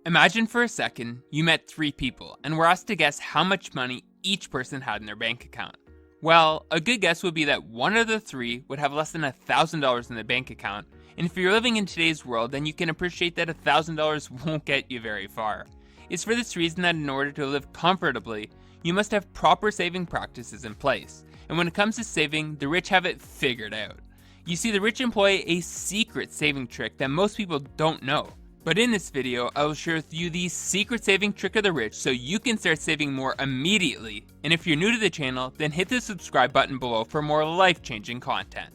Imagine for a second you met 3 people and were asked to guess how much money each person had in their bank account. Well, a good guess would be that one of the 3 would have less than $1,000 in the bank account, and if you're living in today's world, then you can appreciate that $1,000 won't get you very far. It's for this reason that in order to live comfortably, you must have proper saving practices in place. And when it comes to saving, the rich have it figured out. You see, the rich employ a secret saving trick that most people don't know. But in this video, I will share with you the secret saving trick of the rich so you can start saving more immediately. And if you're new to the channel, then hit the subscribe button below for more life-changing content.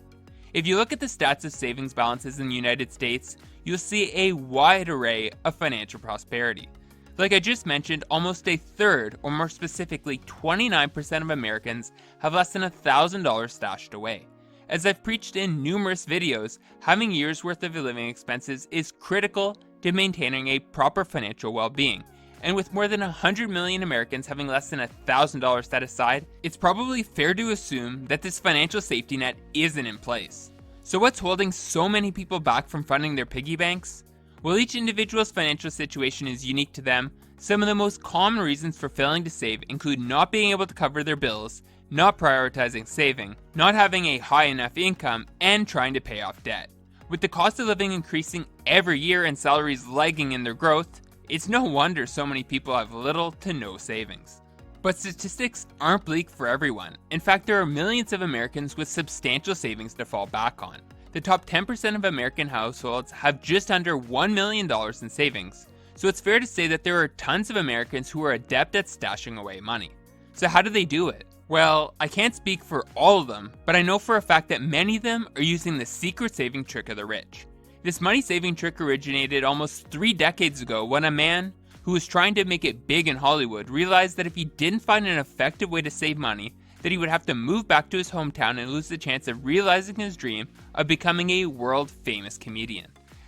If you look at the stats of savings balances in the United States, you'll see a wide array of financial prosperity. Like I just mentioned, almost a third, or more specifically 29% of Americans have less than $1,000 stashed away. As I've preached in numerous videos, having a year's worth of living expenses is critical to maintaining a proper financial well-being. And with more than 100 million Americans having less than $1,000 set aside, it's probably fair to assume that this financial safety net isn't in place. So what's holding so many people back from funding their piggy banks? While each individual's financial situation is unique to them, some of the most common reasons for failing to save include not being able to cover their bills, not prioritizing saving, not having a high enough income, and trying to pay off debt. With the cost of living increasing every year and salaries lagging in their growth, it's no wonder so many people have little to no savings. But statistics aren't bleak for everyone. In fact, there are millions of Americans with substantial savings to fall back on. The top 10% of American households have just under $1 million in savings, so it's fair to say that there are tons of Americans who are adept at stashing away money. So how do they do it? Well, I can't speak for all of them, but I know for a fact that many of them are using the secret saving trick of the rich. This money saving trick originated almost 3 decades ago when a man who was trying to make it big in Hollywood realized that if he didn't find an effective way to save money, that he would have to move back to his hometown and lose the chance of realizing his dream of becoming a world-famous comedian.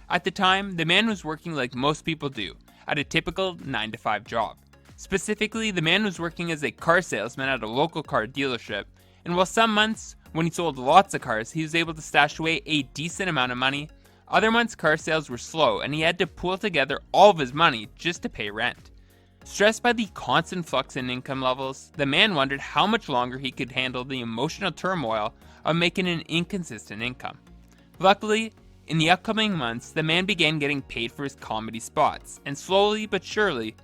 At the time, the man was working like most people do, at a typical 9-to-5 job. Specifically, the man was working as a car salesman at a local car dealership, and while some months, when he sold lots of cars, he was able to stash away a decent amount of money, other months car sales were slow and he had to pull together all of his money just to pay rent. Stressed by the constant flux in income levels, the man wondered how much longer he could handle the emotional turmoil of making an inconsistent income. Luckily, in the upcoming months, the man began getting paid for his comedy spots, and slowly but surely,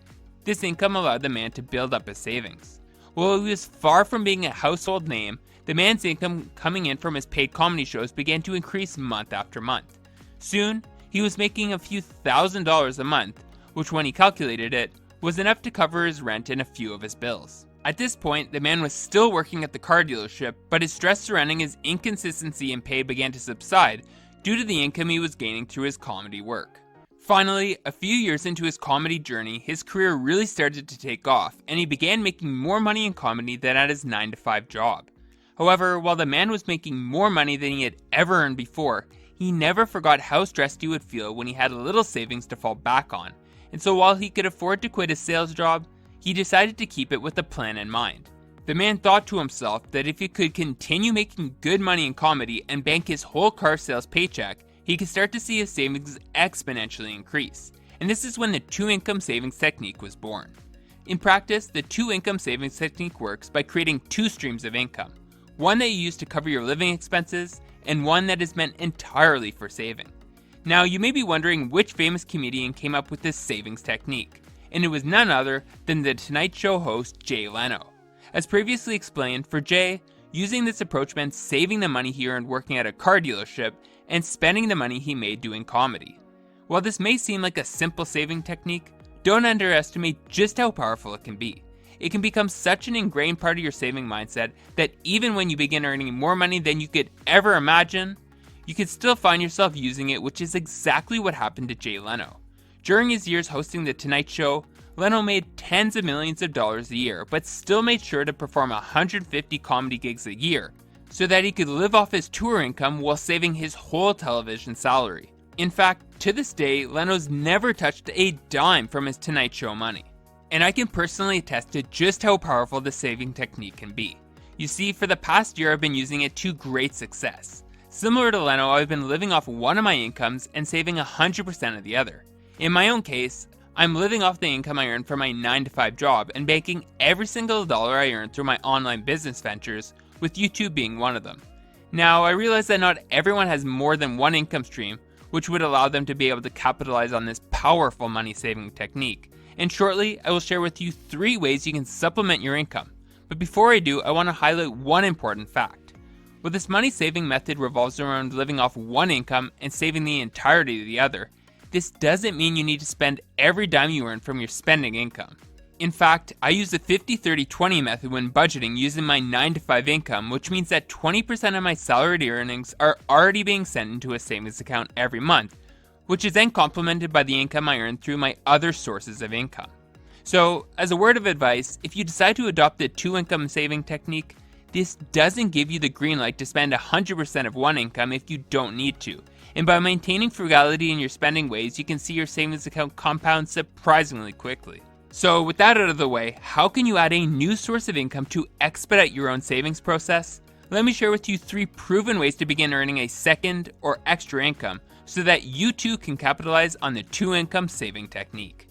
this income allowed the man to build up his savings. While he was far from being a household name, the man's income coming in from his paid comedy shows began to increase month after month. Soon, he was making a few $1,000s a month, which when he calculated it, was enough to cover his rent and a few of his bills. At this point, the man was still working at the car dealership, but his stress surrounding his inconsistency in pay began to subside due to the income he was gaining through his comedy work. Finally, a few years into his comedy journey, his career really started to take off, and he began making more money in comedy than at his 9-to-5 job. However, while the man was making more money than he had ever earned before, he never forgot how stressed he would feel when he had little savings to fall back on. And so while he could afford to quit his sales job, he decided to keep it with a plan in mind. The man thought to himself that if he could continue making good money in comedy and bank his whole car sales paycheck, he could start to see his savings exponentially increase. And this is when the 2-income savings technique was born. In practice, the 2-income savings technique works by creating 2 streams of income. One that you use to cover your living expenses, and one that is meant entirely for saving. Now, you may be wondering which famous comedian came up with this savings technique, and it was none other than the Tonight Show host Jay Leno. As previously explained, for Jay, using this approach meant saving the money he earned working at a car dealership and spending the money he made doing comedy. While this may seem like a simple saving technique, don't underestimate just how powerful it can be. It can become such an ingrained part of your saving mindset that even when you begin earning more money than you could ever imagine, you could still find yourself using it, which is exactly what happened to Jay Leno. During his years hosting The Tonight Show, Leno made tens of millions of dollars a year, but still made sure to perform 150 comedy gigs a year, so that he could live off his tour income while saving his whole television salary. In fact, to this day, Leno's never touched a dime from his Tonight Show money. And I can personally attest to just how powerful the saving technique can be. You see, for the past year I've been using it to great success. Similar to Leno, I've been living off one of my incomes and saving 100% of the other. In my own case, I'm living off the income I earn from my 9-to-5 job and banking every single dollar I earn through my online business ventures, with YouTube being one of them. Now, I realize that not everyone has more than one income stream, which would allow them to be able to capitalize on this powerful money-saving technique. And shortly, I will share with you 3 ways you can supplement your income. But before I do, I want to highlight one important fact. While this money-saving method revolves around living off one income and saving the entirety of the other, this doesn't mean you need to spend every dime you earn from your spending income. In fact, I use the 50-30-20 method when budgeting using my 9-to-5 income, which means that 20% of my salaried earnings are already being sent into a savings account every month, which is then complemented by the income I earn through my other sources of income. So, as a word of advice, if you decide to adopt the 2-income saving technique, this doesn't give you the green light to spend 100% of one income if you don't need to. And by maintaining frugality in your spending ways, you can see your savings account compound surprisingly quickly. So with that out of the way, how can you add a new source of income to expedite your own savings process? Let me share with you 3 proven ways to begin earning a second or extra income so that you too can capitalize on the 2-income saving technique.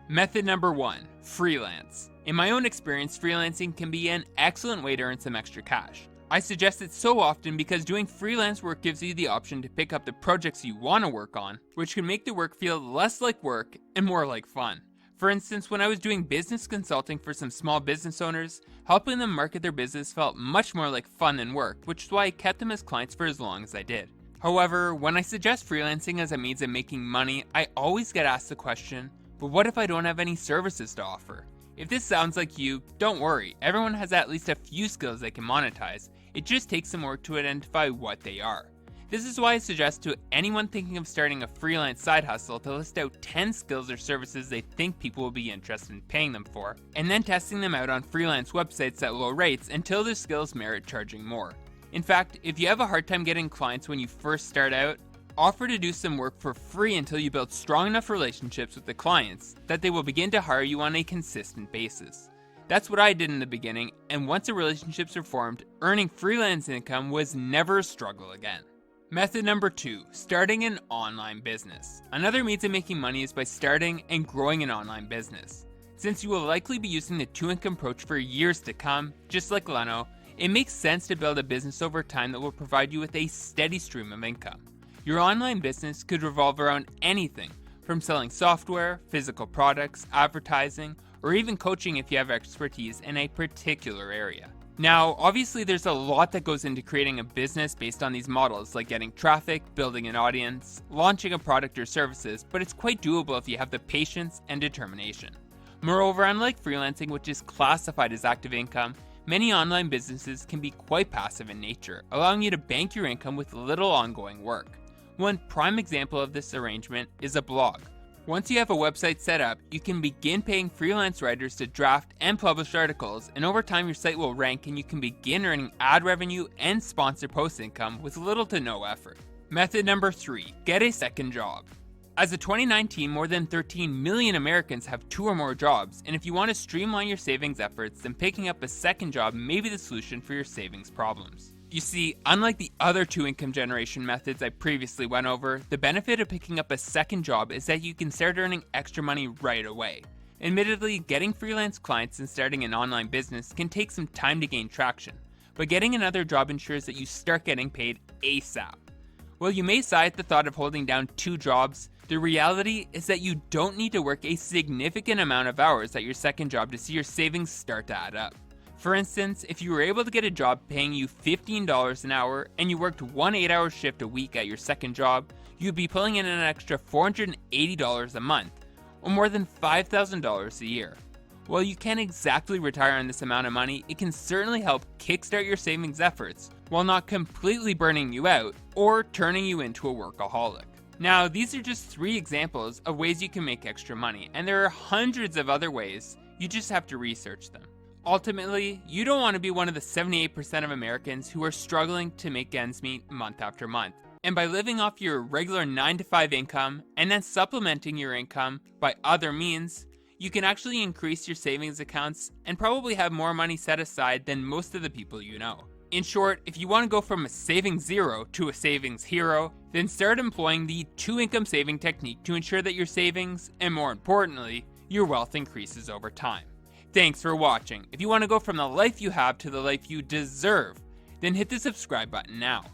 Method number 1, freelance. In my own experience, freelancing can be an excellent way to earn some extra cash. I suggest it so often because doing freelance work gives you the option to pick up the projects you want to work on, which can make the work feel less like work and more like fun. For instance, when I was doing business consulting for some small business owners, helping them market their business felt much more like fun than work, which is why I kept them as clients for as long as I did. However, when I suggest freelancing as a means of making money, I always get asked the question, but what if I don't have any services to offer? If this sounds like you, don't worry, everyone has at least a few skills they can monetize. It just takes some work to identify what they are. This is why I suggest to anyone thinking of starting a freelance side hustle to list out 10 skills or services they think people will be interested in paying them for, and then testing them out on freelance websites at low rates until their skills merit charging more. In fact, if you have a hard time getting clients when you first start out, offer to do some work for free until you build strong enough relationships with the clients that they will begin to hire you on a consistent basis. That's what I did in the beginning, and once the relationships are formed, earning freelance income was never a struggle again. Method number 2, starting an online business. Another means of making money is by starting and growing an online business. Since you will likely be using the 2-income approach for years to come, just like Leno, it makes sense to build a business over time that will provide you with a steady stream of income. Your online business could revolve around anything, from selling software, physical products, advertising, or even coaching if you have expertise in a particular area. Now, obviously there's a lot that goes into creating a business based on these models, like getting traffic, building an audience, launching a product or services, but it's quite doable if you have the patience and determination. Moreover, unlike freelancing, which is classified as active income, many online businesses can be quite passive in nature, allowing you to bank your income with little ongoing work. One prime example of this arrangement is a blog. Once you have a website set up, you can begin paying freelance writers to draft and publish articles, and over time your site will rank and you can begin earning ad revenue and sponsor post income with little to no effort. Method number 3, get a second job. As of 2019, more than 13 million Americans have 2 or more jobs, and if you want to streamline your savings efforts, then picking up a second job may be the solution for your savings problems. You see, unlike the other 2 income generation methods I previously went over, the benefit of picking up a second job is that you can start earning extra money right away. Admittedly, getting freelance clients and starting an online business can take some time to gain traction, but getting another job ensures that you start getting paid ASAP. While you may sigh at the thought of holding down 2 jobs, the reality is that you don't need to work a significant amount of hours at your second job to see your savings start to add up. For instance, if you were able to get a job paying you $15 an hour and you worked 1 8-hour shift a week at your second job, you'd be pulling in an extra $480 a month, or more than $5,000 a year. While you can't exactly retire on this amount of money, it can certainly help kickstart your savings efforts while not completely burning you out or turning you into a workaholic. Now, these are just 3 examples of ways you can make extra money, and there are hundreds of other ways, you just have to research them. Ultimately, you don't want to be one of the 78% of Americans who are struggling to make ends meet month after month. And by living off your regular 9-to-5 income and then supplementing your income by other means, you can actually increase your savings accounts and probably have more money set aside than most of the people you know. In short, if you want to go from a savings zero to a savings hero, then start employing the 2-income saving technique to ensure that your savings, and more importantly, your wealth increases over time. Thanks for watching. If you want to go from the life you have to the life you deserve, then hit the subscribe button now.